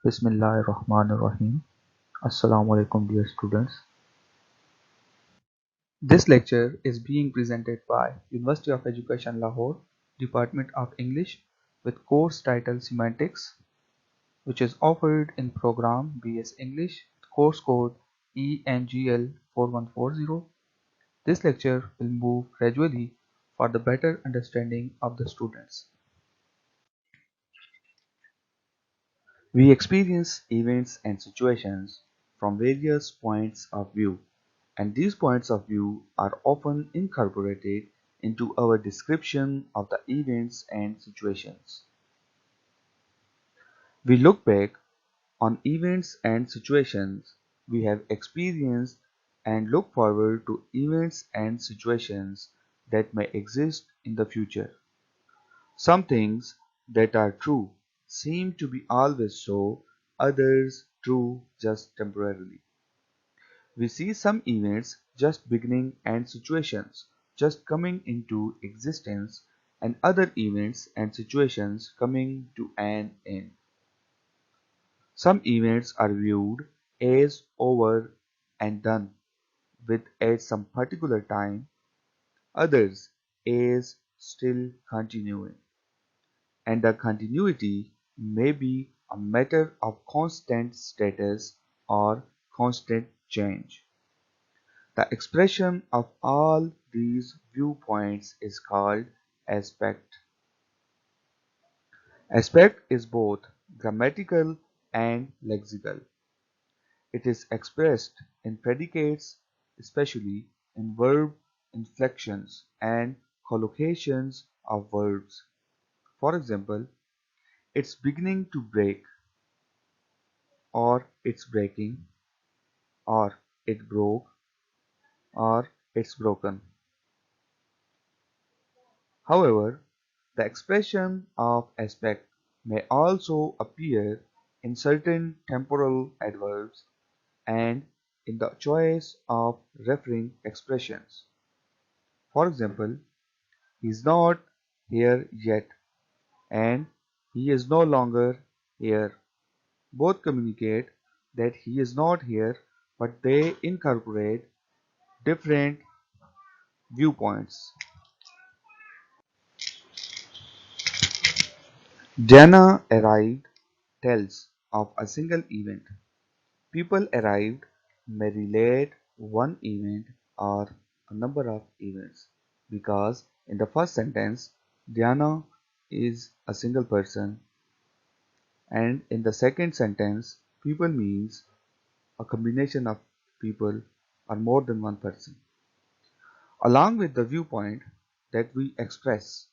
Bismillahirrahmanirrahim. Assalamu alaikum dear students. This lecture is being presented by University of Education Lahore, Department of English with course title Semantics, which is offered in program BS English course code ENGL 4140. This lecture will move gradually for the better understanding of the students. We experience events and situations from various points of view, and these points of view are often incorporated into our description of the events and situations. We look back on events and situations we have experienced and look forward to events and situations that may exist in the future. Some things that are true seem to be always so, others true just temporarily. We see some events just beginning and situations just coming into existence, and other events and situations coming to an end. Some events are viewed as over and done with at some particular time, others as still continuing. And the continuity may be a matter of constant status or constant change. The expression of all these viewpoints is called aspect. Aspect is both grammatical and lexical. It is expressed in predicates, especially in verb inflections and collocations of verbs. For example, it's beginning to break, or it's breaking, or it broke, or it's broken. However, the expression of aspect may also appear in certain temporal adverbs and in the choice of referring expressions. For example, he is not here yet and he is no longer here. Both communicate that he is not here, but they incorporate different viewpoints. Jana arrived tells of a single event. People arrived may relate one event or a number of events, because in the first sentence Diana is a single person, and in the second sentence people means a combination of people or more than one person. Along with the viewpoint that we express,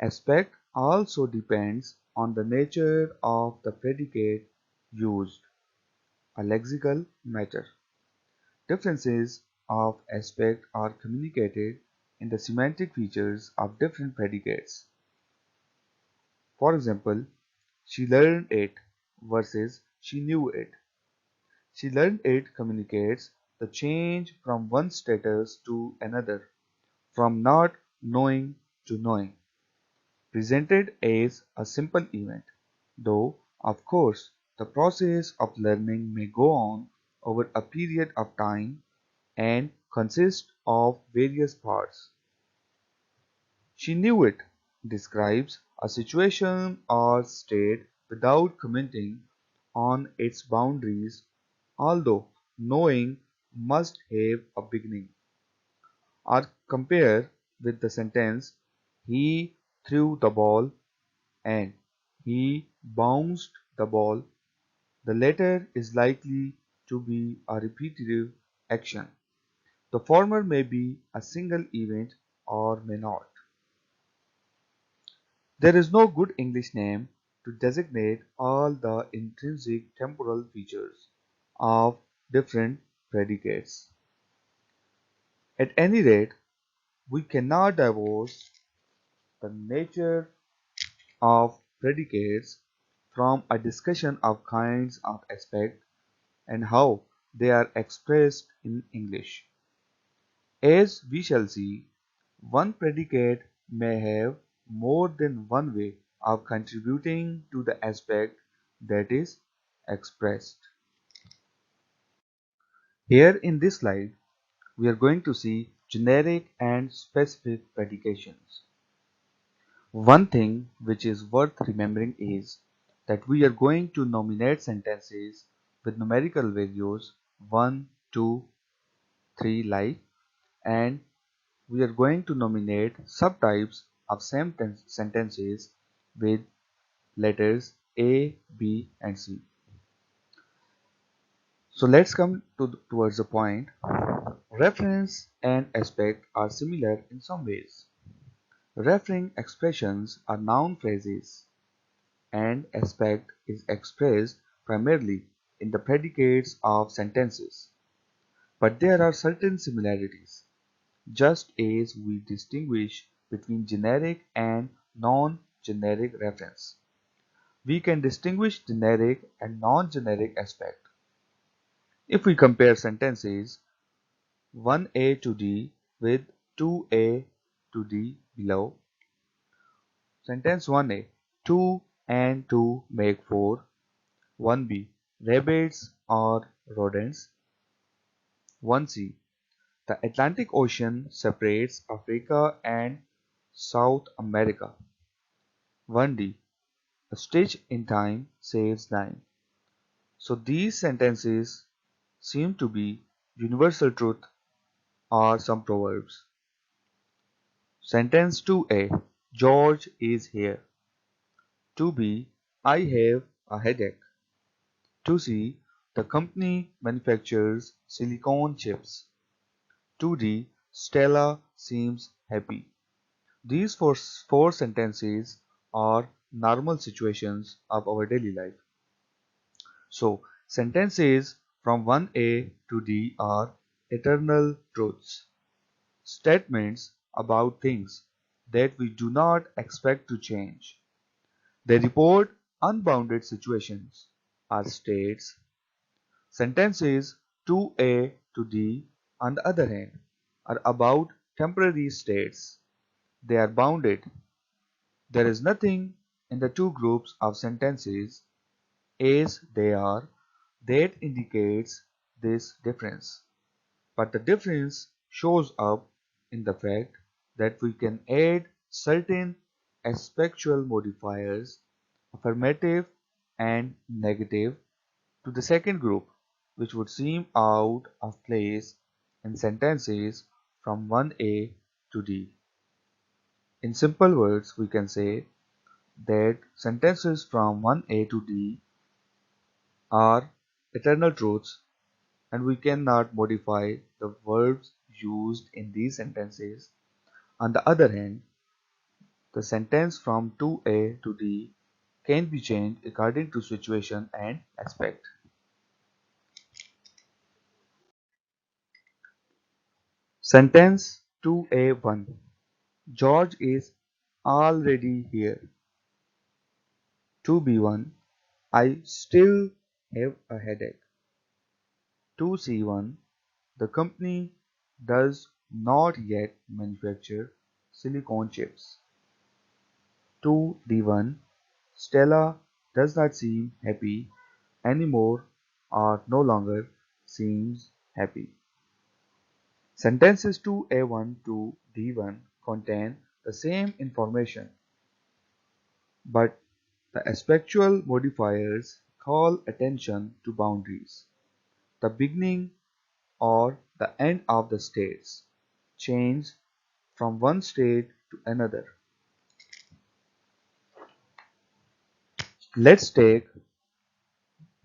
aspect also depends on the nature of the predicate used, a lexical matter. Differences of aspect are communicated in the semantic features of different predicates. For example, she learned it versus she knew it. She learned it communicates the change from one status to another, from not knowing to knowing, presented as a simple event, though of course the process of learning may go on over a period of time and consist of various parts. She knew it describes a situation or state without commenting on its boundaries, although knowing must have a beginning. Or compare with the sentence he threw the ball and he bounced the ball. The latter is likely to be a repetitive action. The former may be a single event or may not. There is no good English name to designate all the intrinsic temporal features of different predicates. At any rate, we cannot divorce the nature of predicates from a discussion of kinds of aspect and how they are expressed in English. As we shall see, one predicate may have more than one way of contributing to the aspect, that is, expressed. Here in this slide, we are going to see generic and specific predications. One thing which is worth remembering is that we are going to nominate sentences with numerical values 1, 2, 3 like, and we are going to nominate subtypes of same sentences with letters A, B and C. So let's come towards the point. Reference and aspect are similar in some ways. Referring expressions are noun phrases, and aspect is expressed primarily in the predicates of sentences. But there are certain similarities, just as we distinguish between generic and non-generic reference. We can distinguish generic and non-generic aspect. If we compare sentences 1a to d with 2a to d below, sentence 1a, 2 and 2 make 4, 1b, rabbits or rodents, 1c, the Atlantic Ocean separates Africa and South America, 1d, a stitch in time saves time. So these sentences seem to be universal truth or some proverbs. Sentence 2a, George is here. 2b, I have a headache. 2c, the company manufactures silicone chips. 2d, Stella seems happy. These four sentences are normal situations of our daily life. So, sentences from 1a to d are eternal truths, statements about things that we do not expect to change. They report unbounded situations, are states. Sentences 2a to d, on the other hand, are about temporary states. They are bounded. There is nothing in the two groups of sentences as they are that indicates this difference. But the difference shows up in the fact that we can add certain aspectual modifiers, affirmative and negative, to the second group, which would seem out of place in sentences from 1a to d. In simple words, we can say that sentences from 1a to d are eternal truths, and we cannot modify the verbs used in these sentences. On the other hand, the sentence from 2a to d can be changed according to situation and aspect. Sentence 2a1, George is already here. 2b1, I still have a headache. 2c1, the company does not yet manufacture silicone chips. 2d1, Stella does not seem happy anymore or no longer seems happy. Sentences 2a1 to d1 contain the same information, but the aspectual modifiers call attention to boundaries. The beginning or the end of the states change from one state to another. Let's take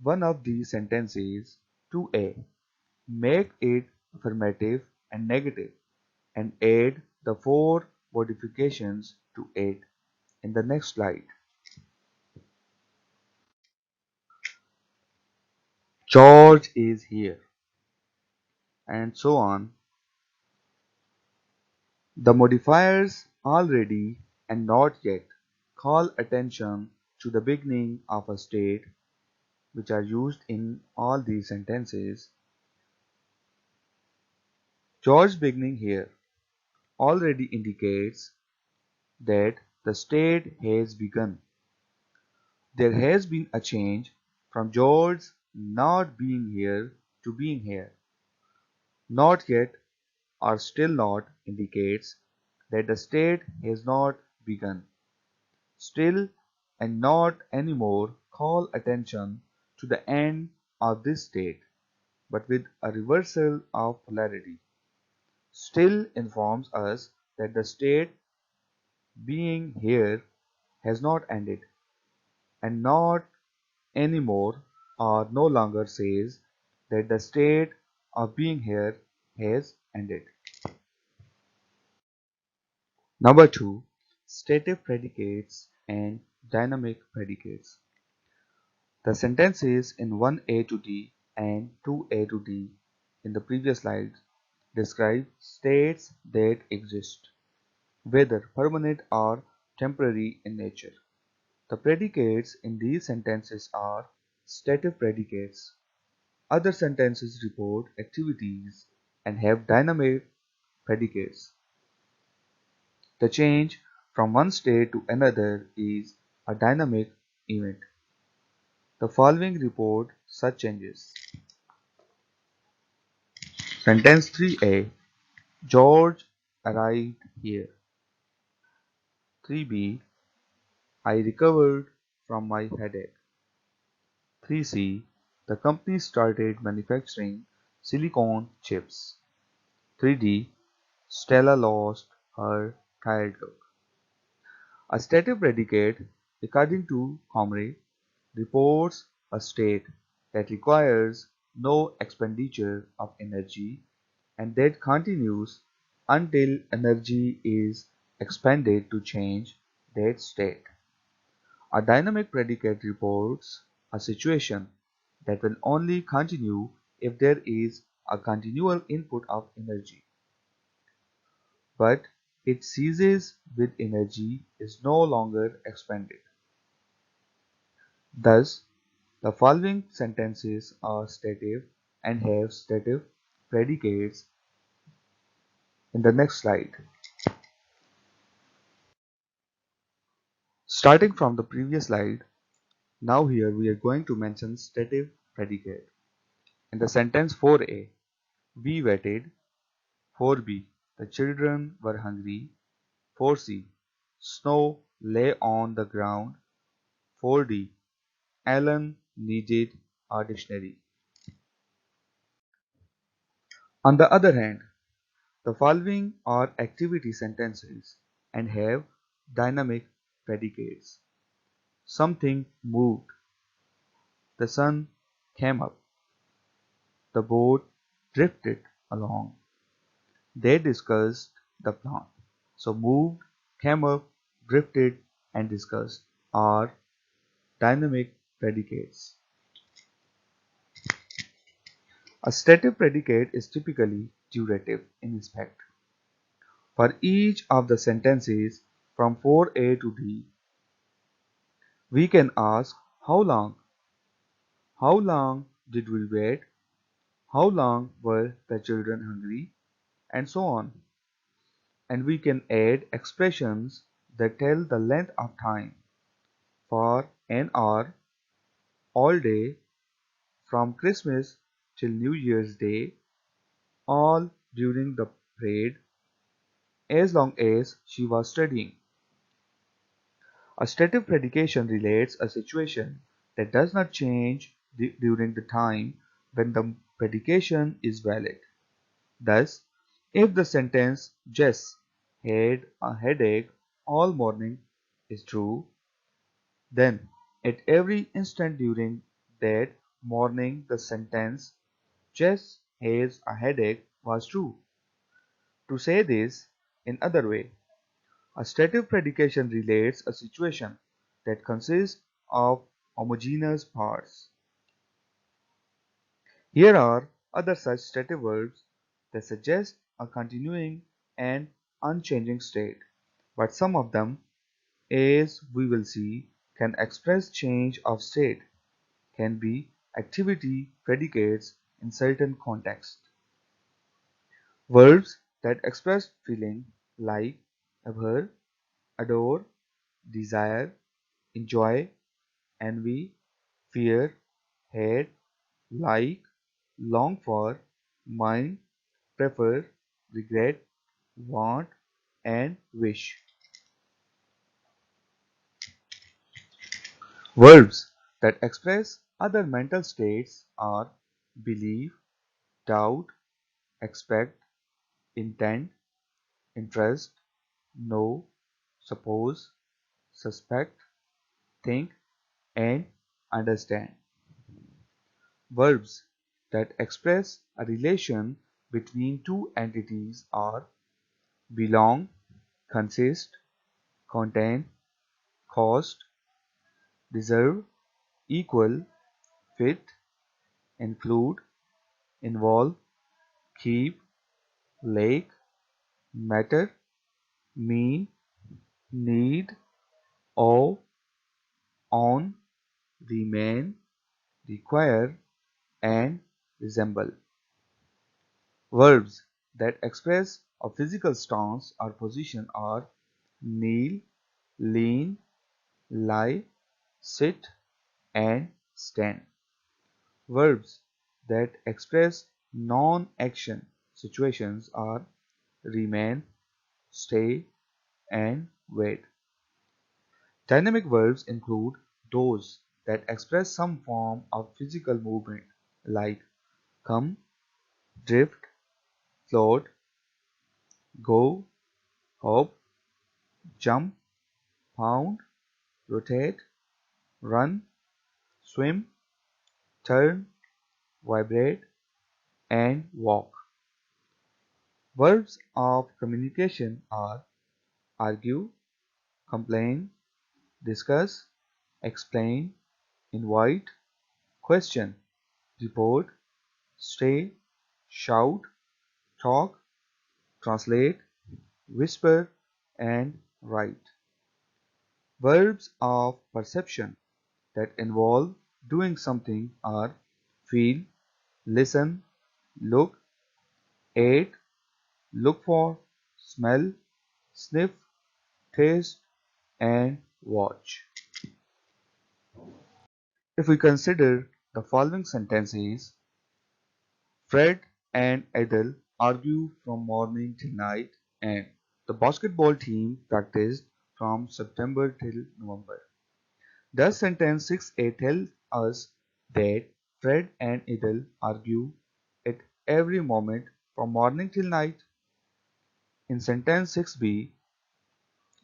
one of these sentences, 2a, make it affirmative and negative, and add the four modifications to it in the next slide. George is here, and so on. The modifiers already and not yet call attention to the beginning of a state, which are used in all these sentences. George beginning here already indicates that the state has begun. There has been a change From George not being here to being here. Not yet or still not indicates that the state has not begun. Still and not anymore call attention to the end of this state, but with a reversal of polarity. Still informs us that the state being here has not ended, and not anymore or no longer says that the state of being here has ended. Number 2. Stative predicates and dynamic predicates. The sentences in 1a to d and 2a to d in the previous slide describe states that exist, whether permanent or temporary in nature. The predicates in these sentences are stative predicates. Other sentences report activities and have dynamic predicates. The change from one state to another is a dynamic event. The following report such changes. Sentence 3a. George arrived here. 3b. I recovered from my headache. 3c. The company started manufacturing silicone chips. 3d. Stella lost her tired look. A stative predicate, according to Comrie, reports a state that requires no expenditure of energy and that continues until energy is expended to change that state. A dynamic predicate reports a situation that will only continue if there is a continual input of energy, but it ceases with energy is no longer expended. Thus, the following sentences are stative and have stative predicates in the next slide. Starting from the previous slide, now here we are going to mention stative predicate. In the sentence 4a, we waited. 4b, the children were hungry. 4c, snow lay on the ground. 4d, Alan needed a dictionary. On the other hand, the following are activity sentences and have dynamic predicates. Something moved. The sun came up. The boat drifted along. They discussed the plan. So moved, came up, drifted, and discussed are dynamic predicates. A stative predicate is typically durative in respect. For each of the sentences from 4a to d, we can ask how long? How long did we wait? How long were the children hungry? And so on. And we can add expressions that tell the length of time for an hour, all day, from Christmas till New Year's Day, all during the parade, as long as she was studying. A stative predication relates a situation that does not change during the time when the predication is valid. Thus, if the sentence Jess had a headache all morning is true, then at every instant during that morning the sentence Jess has a headache was true. To say this in other way, a stative predication relates a situation that consists of homogeneous parts. Here are other such stative verbs that suggest a continuing and unchanging state, but some of them, as we will see, can express change of state, can be activity predicates in certain contexts. Verbs that express feeling like abhor, adore, desire, enjoy, envy, fear, hate, like, long for, mind, prefer, regret, want, and wish. Verbs that express other mental states are believe, doubt, expect, intend, interest, know, suppose, suspect, think, and understand. Verbs that express a relation between two entities are belong, consist, contain, cost, deserve, equal, fit, include, involve, keep, lake, matter, mean, need, owe, own, remain, require, and resemble. Verbs that express a physical stance or position are kneel, lean, lie, sit, and stand. Verbs that express non-action situations are remain, stay, and wait. Dynamic verbs include those that express some form of physical movement like come, drift, float, go, hop, jump, pound, rotate, run, swim, turn, vibrate, and walk. Verbs of communication are argue, complain, discuss, explain, invite, question, report, stay, shout, talk, translate, whisper, and write. Verbs of perception that involve doing something are feel, listen, look, aid, look for, smell, sniff, taste, and watch. If we consider the following sentences, Fred and Adele argue from morning till night, and the basketball team practiced from September till November. Thus, sentence 6a tells us that Fred and Adele argue at every moment from morning till night. In sentence 6b,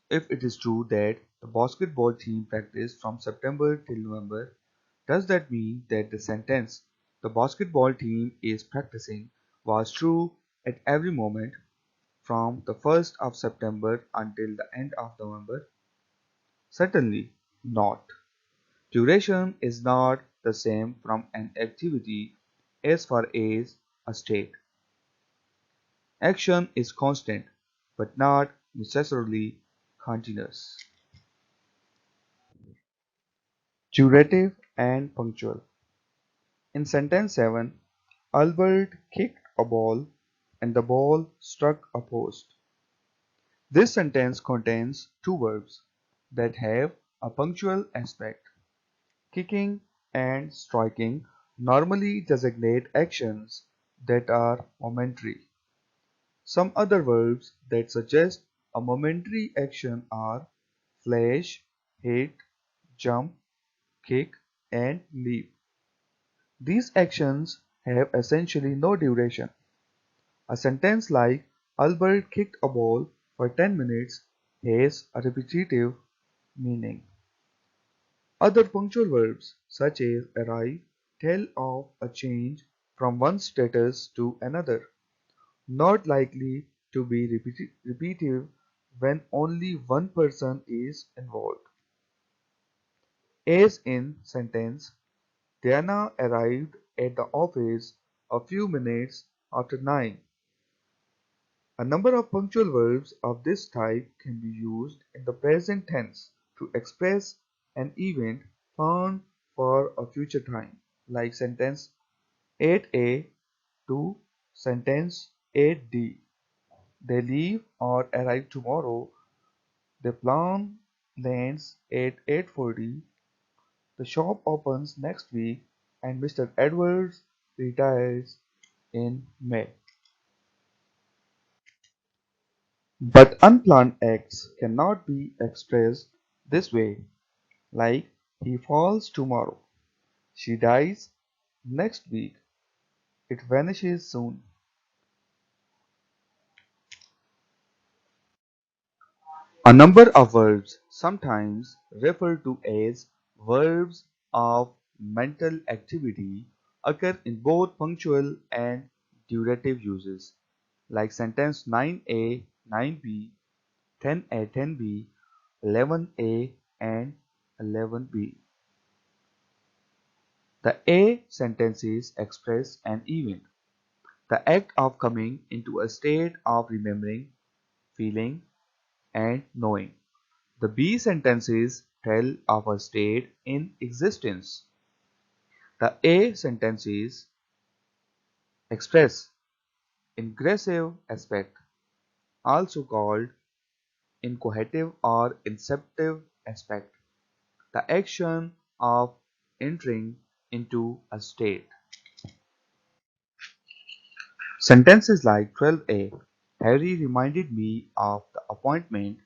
if it is true that the basketball team practiced from September till November, does that mean that the sentence the basketball team is practicing was true at every moment from the 1st of September until the end of November? Certainly not. Duration is not the same from an activity as far as a state. Action is constant, but not necessarily continuous. Durative and punctual. In sentence 7, Albert kicked a ball and the ball struck a post. This sentence contains two verbs that have a punctual aspect. Kicking and striking normally designate actions that are momentary. Some other verbs that suggest a momentary action are flash, hit, jump, kick, and leap. These actions have essentially no duration. A sentence like Albert kicked a ball for 10 minutes has a repetitive meaning. Other punctual verbs such as arrive tell of a change from one status to another, not likely to be repetitive when only one person is involved. As in sentence, Diana arrived at the office a few minutes after 9. A number of punctual verbs of this type can be used in the present tense to express an event planned for a future time, like sentence 8a to sentence 8d. They leave or arrive tomorrow. The plane lands at 8:40. The shop opens next week and Mr. Edwards retires in May. But unplanned acts cannot be expressed this way, like he falls tomorrow, she dies next week, it vanishes soon. A number of verbs, sometimes referred to as verbs of mental activity, occur in both punctual and durative uses, like sentence 9a, 9b, 10a, 10b, 11a, and 11b. The A sentences express an event, the act of coming into a state of remembering, feeling, and knowing. The B sentences tell of a state in existence. The A sentences express ingressive aspect, also called incoherent or inceptive aspect, the action of entering into a state. Sentences like 12a, Harry reminded me of the appointment,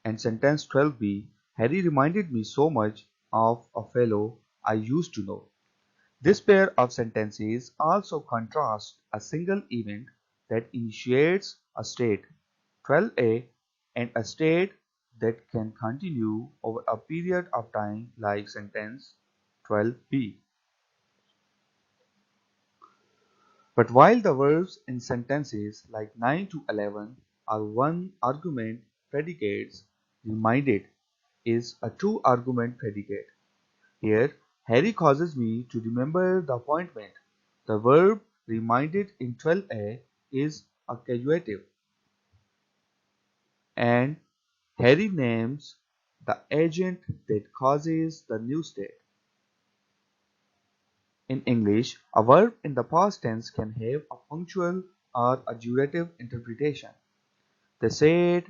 and sentence 12b, Harry reminded me so much of a fellow I used to know. This pair of sentences also contrasts a single event that initiates a state, 12a, and a state that can continue over a period of time like sentence 12b. But while the verbs in sentences like 9 to 11 are one argument predicates, reminded is a two argument predicate. Here, Harry causes me to remember the appointment. The verb reminded in 12a is a causative, and Harry names the agent that causes the new state. In English, a verb in the past tense can have a punctual or a durative interpretation. The said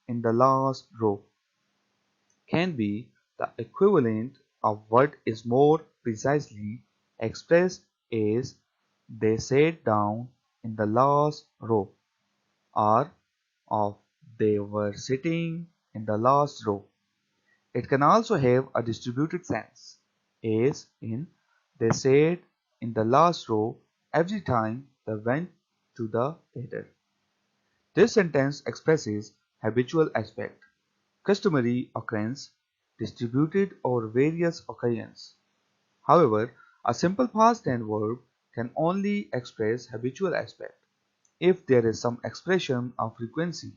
in the last row can be the equivalent of what is more precisely expressed as they sat down in the last row, or of they were sitting in the last row. It can also have a distributed sense, as in they sat in the last row every time they went to the theater. This sentence expresses habitual aspect, customary occurrence, distributed over various occasions. However, a simple past tense verb can only express habitual aspect if there is some expression of frequency,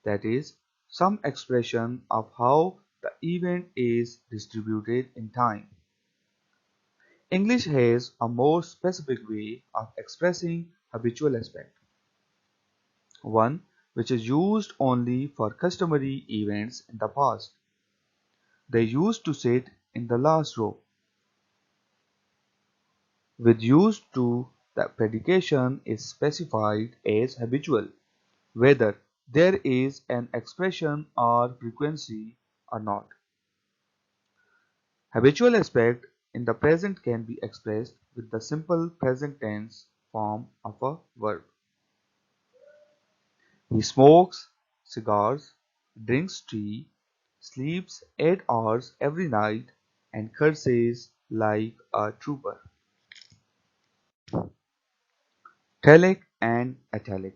that is, some expression of how the event is distributed in time. English has a more specific way of expressing habitual aspect, one which is used only for customary events in the past. They used to sit in the last row. With used to, the predication is specified as habitual, whether there is an expression or frequency or not. Habitual aspect in the present can be expressed with the simple present tense form of a verb. He smokes cigars, drinks tea, sleeps 8 hours every night, and curses like a trooper. Telic and atelic.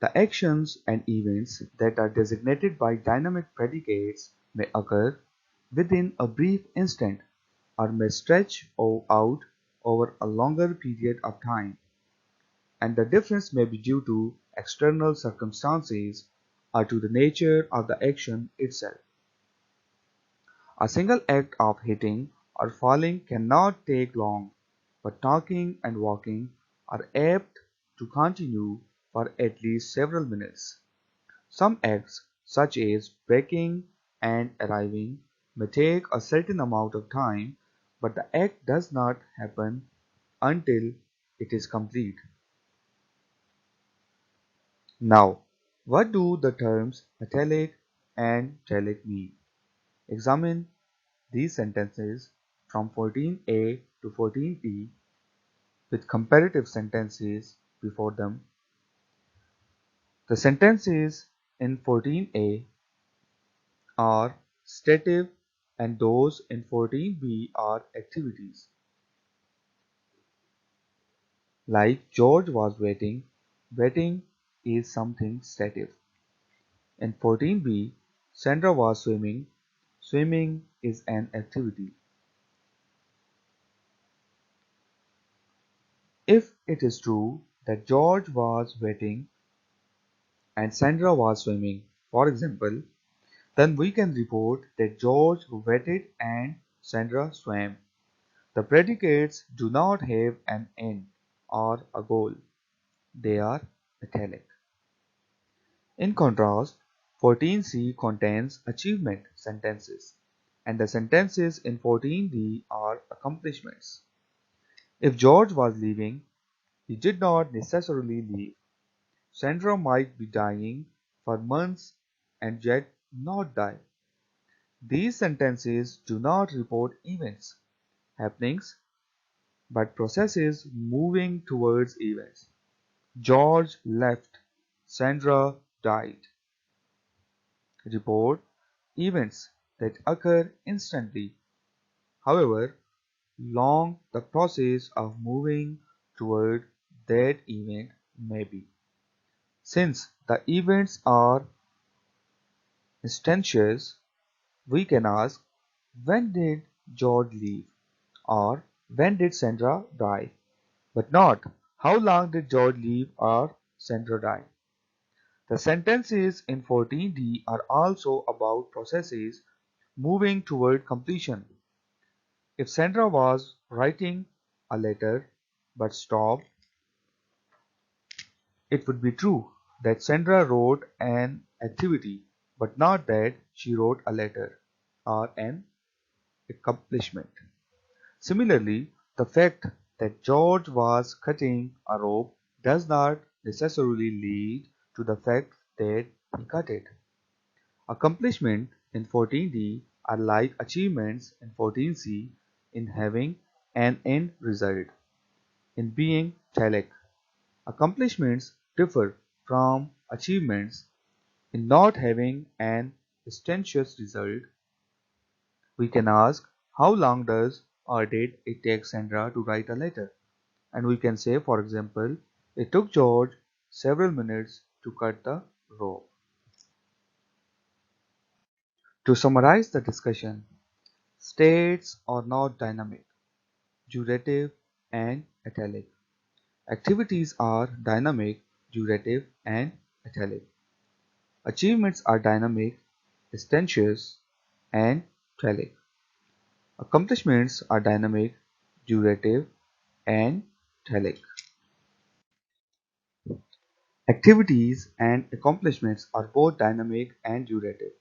The actions and events that are designated by dynamic predicates may occur within a brief instant or may stretch out over a longer period of time, and the difference may be due to external circumstances or to the nature of the action itself. A single act of hitting or falling cannot take long, but talking and walking are apt to continue for at least several minutes. Some acts, such as waking and arriving, may take a certain amount of time, but the act does not happen until it is complete. Now, what do the terms atelic and telic mean? Examine these sentences from 14a to 14d with comparative sentences before them. The sentences in 14a are stative and those in 14b are activities. Like George was waiting, waiting is something stative. In 14b, Sandra was swimming, swimming is an activity. If it is true that George was waiting and Sandra was swimming, for example, then we can report that George waited and Sandra swam. The predicates do not have an end or a goal. They are atelic. In contrast, 14c contains achievement sentences, and the sentences in 14d are accomplishments. If George was leaving, he did not necessarily leave. Sandra might be dying for months and yet not die. These sentences do not report events, happenings, but processes moving towards events. George left, Sandra died. Report events that occur instantly. However long the process of moving toward that event may be. Since the events are instantaneous, we can ask, when did George leave? Or when did Sandra die? But not, how long did George leave or Sandra die? The sentences in 14d are also about processes moving toward completion. If Sandra was writing a letter but stopped, it would be true that Sandra wrote an activity, but not that she wrote a letter or an accomplishment. Similarly, the fact that George was cutting a rope does not necessarily lead to the fact that he cut it. Accomplishment in 14d are like achievements in 14c in having an end result, in being telic. Accomplishments differ from achievements in not having an instantaneous result. We can ask, how long does or did it take Sandra to write a letter? And we can say, for example, it took George several minutes to cut the rope. To summarize the discussion, states are not dynamic, durative, and atelic. Activities are dynamic, durative, and atelic. Achievements are dynamic, instantaneous, and telic. Accomplishments are dynamic, durative, and telic. Activities and accomplishments are both dynamic and durative.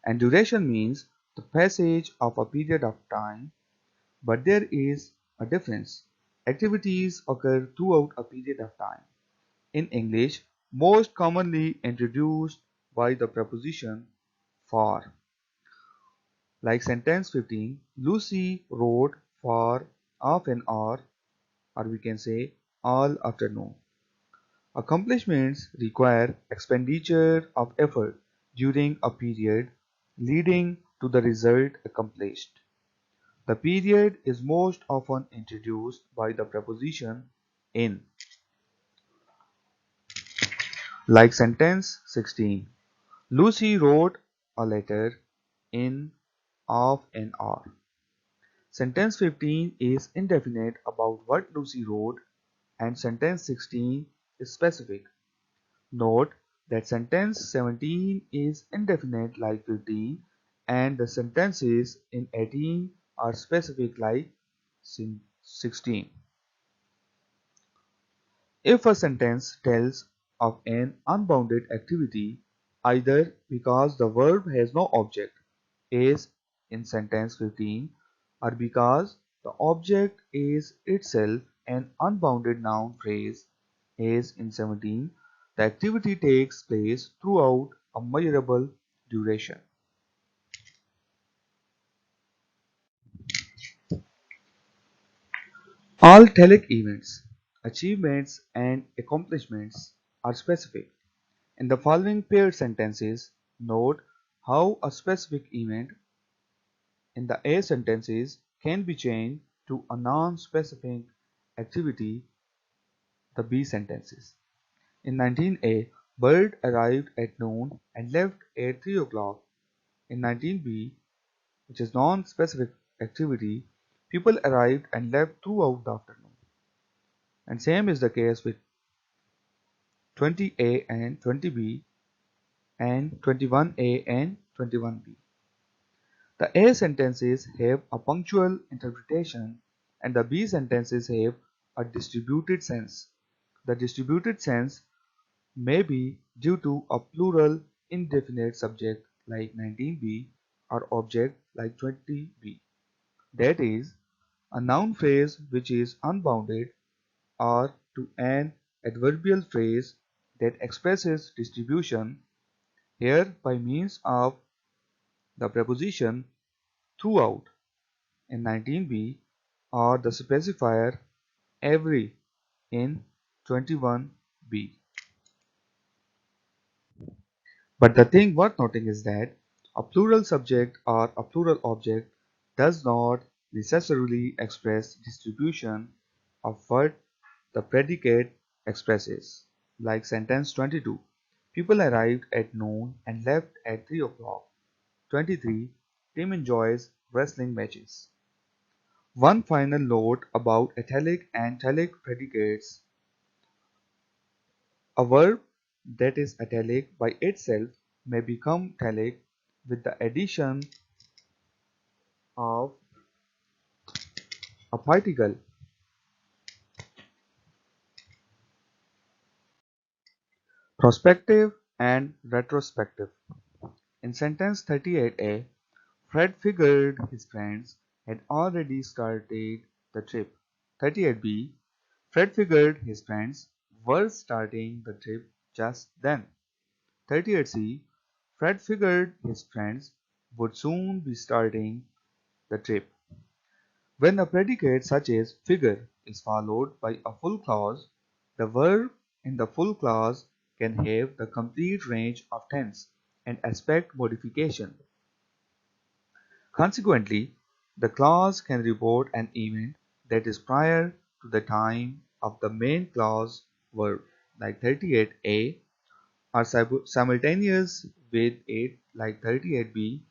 And duration means the passage of a period of time, but there is a difference. Activities occur throughout a period of time. In English, most commonly introduced by the preposition for. Like sentence 15, Lucy wrote for half an hour, or we can say all afternoon. Accomplishments require expenditure of effort during a period leading to the result accomplished. The period is most often introduced by the preposition in. Like sentence 16, Lucy wrote a letter in half an hour. Sentence 15 is indefinite about what Lucy wrote and sentence 16 is specific. Note that sentence 17 is indefinite like 15 and the sentences in 18 are specific like 16. If a sentence tells of an unbounded activity, either because the verb has no object, as in sentence 15, or because the object is itself an unbounded noun phrase, as in 17, the activity takes place throughout a measurable duration. All Telic events, achievements, and accomplishments are specific. In the following paired sentences, note how a specific event in the A sentences can be changed to a non-specific activity, the B sentences. In 19A, Bird arrived at noon and left at 3 o'clock. In 19B, which is non-specific activity, people arrived and left throughout the afternoon. And same is the case with 20A and 20B and 21A and 21B. The A sentences have a punctual interpretation and the B sentences have a distributed sense. The distributed sense may be due to a plural indefinite subject like 19B or object like 20B. That is, a noun phrase which is unbounded, or to an adverbial phrase that expresses distribution here by means of the preposition throughout in 19b or the specifier every in 21b. But the thing worth noting is that a plural subject or a plural object does not necessarily express distribution of what the predicate expresses. Like sentence 22. People arrived at noon and left at 3 o'clock. 23. Tim enjoys wrestling matches. One final note about atelic and telic predicates. A verb that is atelic by itself may become telic with the addition of a particle. Prospective and retrospective. In sentence 38a, Fred figured his friends had already started the trip. 38b, Fred figured his friends were starting the trip just then. 38c, Fred figured his friends would soon be starting the trip. When a predicate such as figure is followed by a full clause, the verb in the full clause can have the complete range of tense and aspect modification. Consequently, the clause can report an event that is prior to the time of the main clause verb, like 38a, or simultaneous with it, like 38b,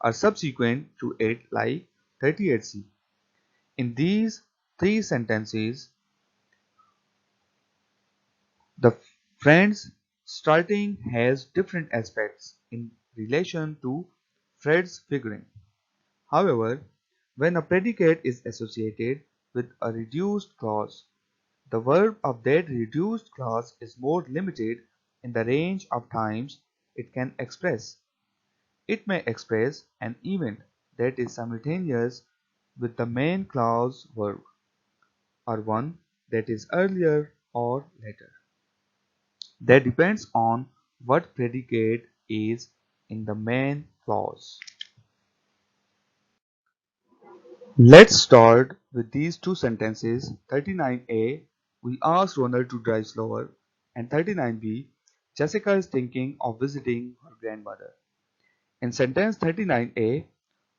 or subsequent to it, like 38c. In these three sentences, the friends starting has different aspects in relation to Fred's figuring. However, when a predicate is associated with a reduced clause, the verb of that reduced clause is more limited in the range of times it can express. It may express an event that is simultaneous with the main clause verb, or one that is earlier or later. That depends on what predicate is in the main clause. Let's start with these two sentences. 39a, we asked Ronald to drive slower, and 39b, Jessica is thinking of visiting her grandmother. In sentence 39a,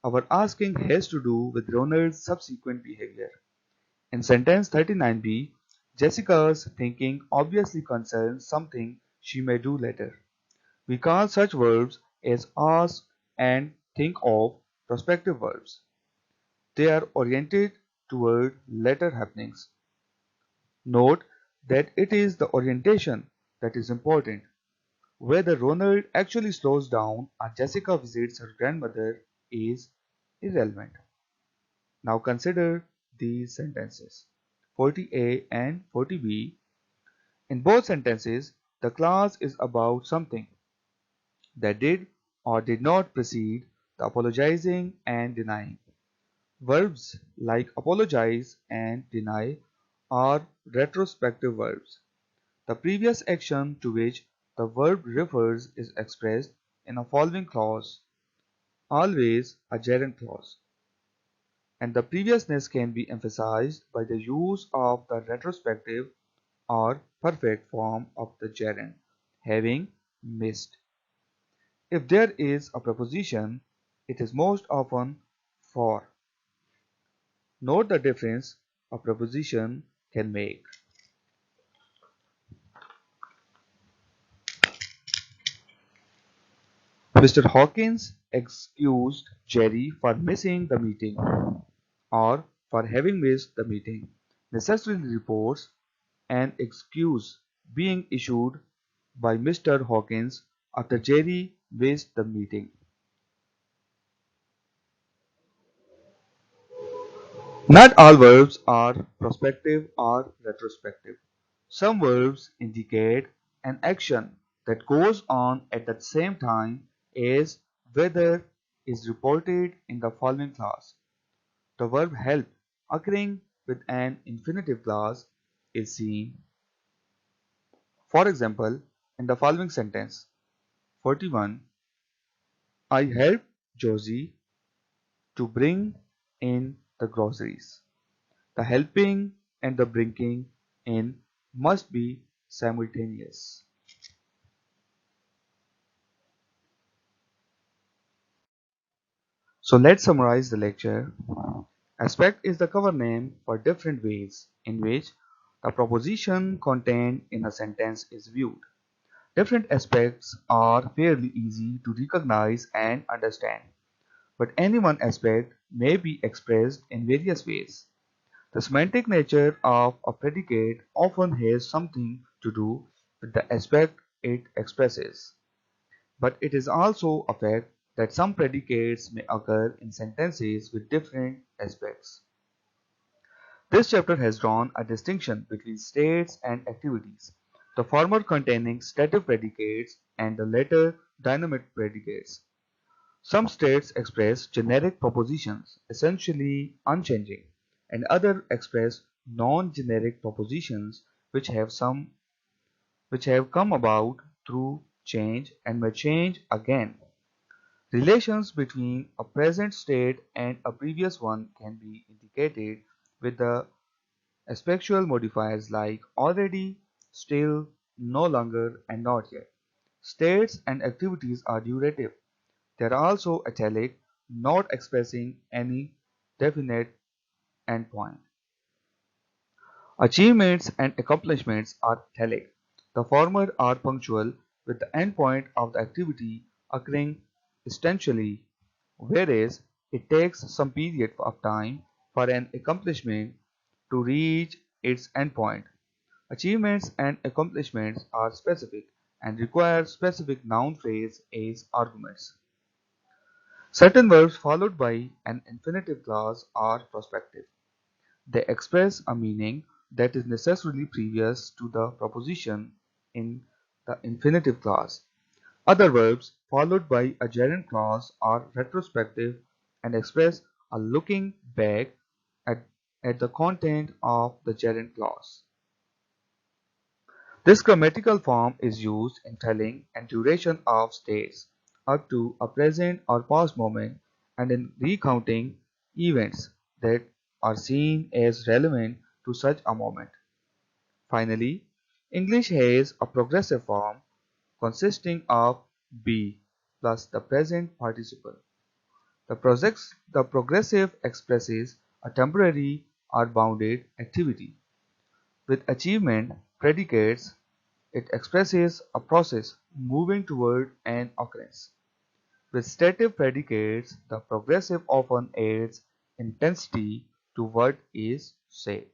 our asking has to do with Ronald's subsequent behavior. In sentence 39b, Jessica's thinking obviously concerns something she may do later. We call such verbs as ask and think of prospective verbs. They are oriented toward later happenings. Note that it is the orientation that is important. Whether Ronald actually slows down or Jessica visits her grandmother is irrelevant. Now consider these sentences 40a and 40b. In both sentences, the clause is about something that did or did not precede the apologizing and denying. Verbs like apologize and deny are retrospective verbs. The previous action to which the verb refers is expressed in a following clause, always a gerund clause. and the previousness can be emphasized by the use of the retrospective or perfect form of the gerund, having missed. If there is a preposition, it is most often for. Note the difference a preposition can make. Mr. Hawkins excused Jerry for missing the meeting or for having missed the meeting. Necessarily reports an excuse being issued by Mr. Hawkins after Jerry missed the meeting. Not all verbs are prospective or retrospective. Some verbs indicate an action that goes on at the same time as weather is reported in the following clause. The verb help occurring with an infinitive clause is seen, for example, in the following sentence 41. I helped Josie to bring in the groceries. The helping and the bringing in must be simultaneous. So let's summarize the lecture. Aspect is the cover name for different ways in which the proposition contained in a sentence is viewed. Different aspects are fairly easy to recognize and understand, but any one aspect may be expressed in various ways. The semantic nature of a predicate often has something to do with the aspect it expresses, but it is also a fact that some predicates may occur in sentences with different aspects. This chapter has drawn a distinction between states and activities, the former containing stative predicates and the latter dynamic predicates. Some states express generic propositions, essentially unchanging, and others express non-generic propositions which have come about through change and may change again. Relations between a present state and a previous one can be indicated with the aspectual modifiers like already, still, no longer, and not yet. States and activities are durative. They are also atelic, not expressing any definite endpoint. Achievements and accomplishments are telic. The former are punctual, with the endpoint of the activity occurring instantially, whereas it takes some period of time for an accomplishment to reach its endpoint. Achievements and accomplishments are specific and require specific noun phrase as arguments. Certain verbs followed by an infinitive clause are prospective. They express a meaning that is necessarily previous to the proposition in the infinitive clause. Other verbs followed by a gerund clause are retrospective and express a looking back at, at the content of the gerund clause. This grammatical form is used in telling and duration of states up to a present or past moment and in recounting events that are seen as relevant to such a moment. Finally, English has a progressive form consisting of be plus the present participle. The progressive expresses a temporary or bounded activity. With achievement predicates, it expresses a process moving toward an occurrence. With stative predicates, the progressive often adds intensity to what is said.